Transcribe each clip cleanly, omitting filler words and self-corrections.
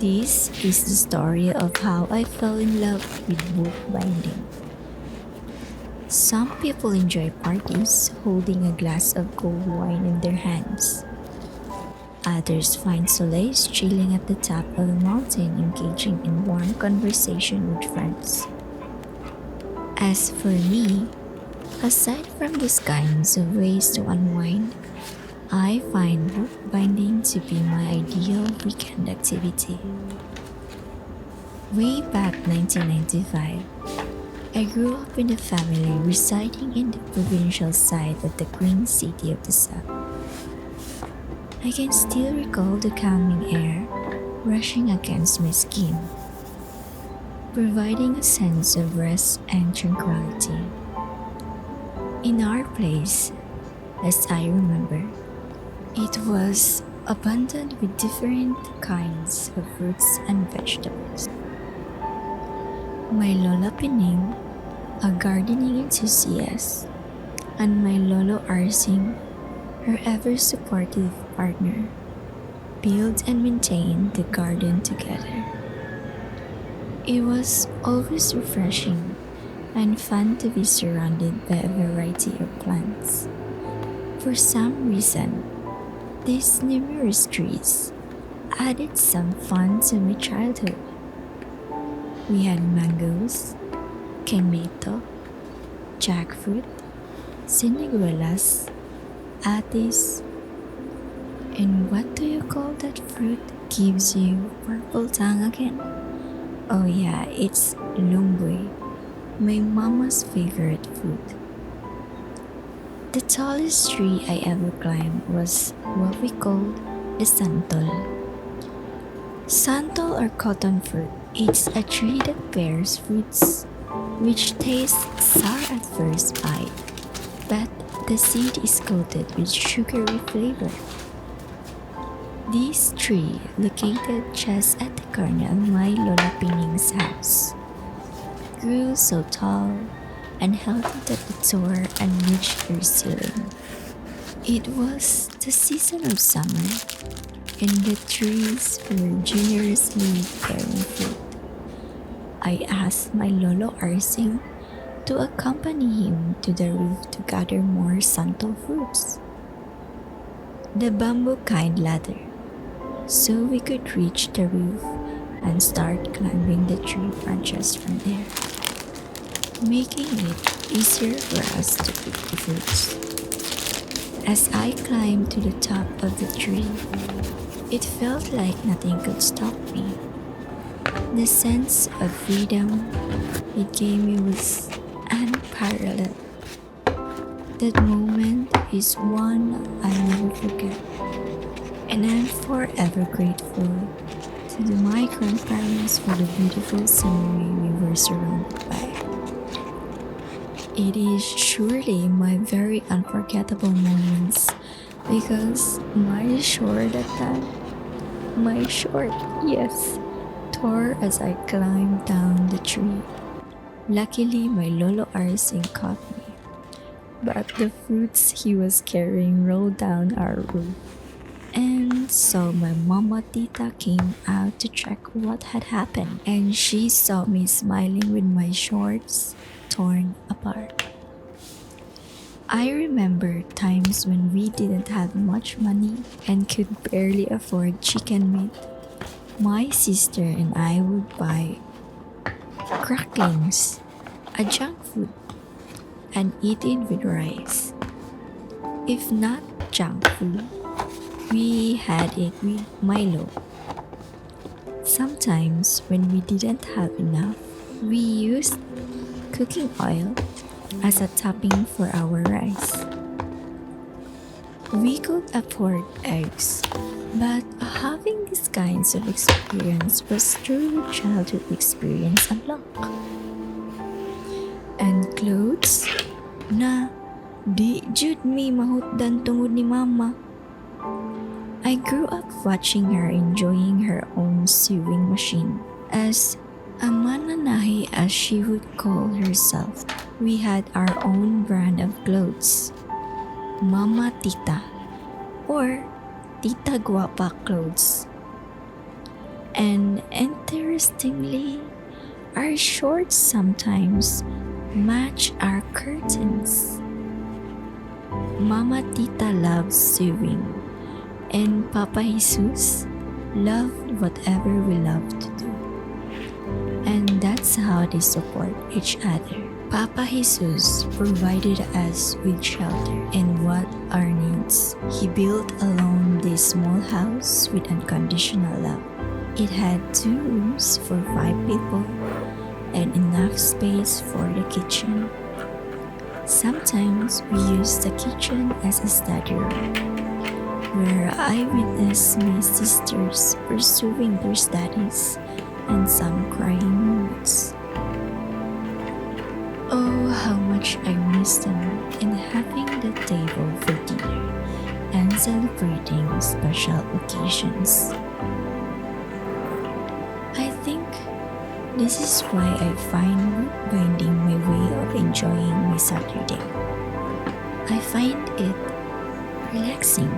This is the story of how I fell in love with bookbinding. Some people enjoy parties holding a glass of cold wine in their hands. Others find solace chilling at the top of a mountain, engaging in warm conversation with friends. As for me, aside from these kinds of ways to unwind, I find bookbinding to be my ideal weekend activity. Way back 1995, I grew up in a family residing in the provincial side of the Queen City of the South. I can still recall the calming air rushing against my skin, providing a sense of rest and tranquility. In our place, as I remember, it was abundant with different kinds of fruits and vegetables. My Lola Pining, a gardening enthusiast, and my Lolo Arsing, her ever-supportive partner, built and maintained the garden together. It was always refreshing and fun to be surrounded by a variety of plants. For some reason, these numerous trees added some fun to my childhood. We had mangoes, tomato, jackfruit, siniguelas, atis, and what do you call that fruit gives you purple tongue again? Oh yeah, it's lumboy, my mama's favorite fruit. The tallest tree I ever climbed was what we called a santol. Santol or cotton fruit, it's a tree that bears fruits which taste sour at first bite, but the seed is coated with sugary flavor. This tree, located just at the corner of my Lola Pining's house, grew so tall and healthy that it tore and reached their ceiling. It was the season of summer, and the trees were generously bearing fruit. I asked my Lolo Arsing to accompany him to the roof to gather more santo fruits. The bamboo kind ladder, so we could reach the roof and start climbing the tree branches from there, making it easier for us to pick the fruits. As I climbed to the top of the tree, it felt like nothing could stop me. The sense of freedom it gave me was unparalleled. That moment is one I'll never forget, and I'm forever grateful to my grandparents for the beautiful scenery we were surrounded by. It is surely my very unforgettable moments because my short at that, yes, tore as I climbed down the tree. Luckily, my Lolo Arsing caught me, but the fruits he was carrying rolled down our roof. And so my mama tita came out to check what had happened, and she saw me smiling with my shorts torn apart. I remember times when we didn't have much money and could barely afford chicken meat. My sister and I would buy cracklings, a junk food, and eat it with rice. If not junk food, we had it with Milo. Sometimes when we didn't have enough, we used cooking oil as a topping for our rice. We could afford eggs, but having these kinds of experience was truly childhood experience unlocked. And clothes na di jud mi mahutdan tungod ni mama. I grew up watching her enjoying her own sewing machine. As a mananahi, as she would call herself, we had our own brand of clothes, Mama Tita or Tita Guapa clothes. And interestingly, our shorts sometimes match our curtains. Mama Tita loves sewing, and Papa Jesus loved whatever we love to do. And that's how they support each other. Papa Jesus provided us with shelter and what our needs. He built alone this small house with unconditional love. It had 2 rooms for 5 people and enough space for the kitchen. Sometimes we use the kitchen as a study room, where I witnessed my sisters pursuing their studies and some crying moments. Oh, how much I miss them in having the table for dinner and celebrating special occasions. I think this is why I find bookbinding my way of enjoying my Saturday. I find it relaxing.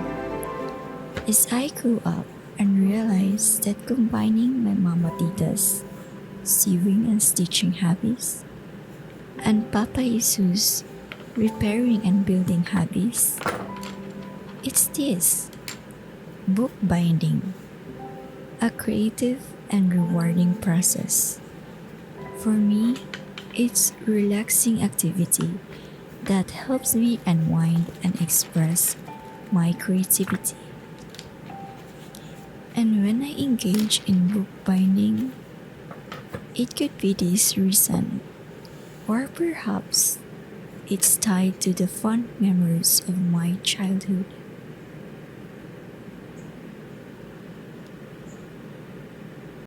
As I grew up and realized that combining my Mama Tita's sewing and stitching hobbies and Papa Jesus repairing and building hobbies, it's this bookbinding, a creative and rewarding process. For me, it's relaxing activity that helps me unwind and express my creativity. And when I engage in bookbinding, it could be this reason, or perhaps it's tied to the fond memories of my childhood.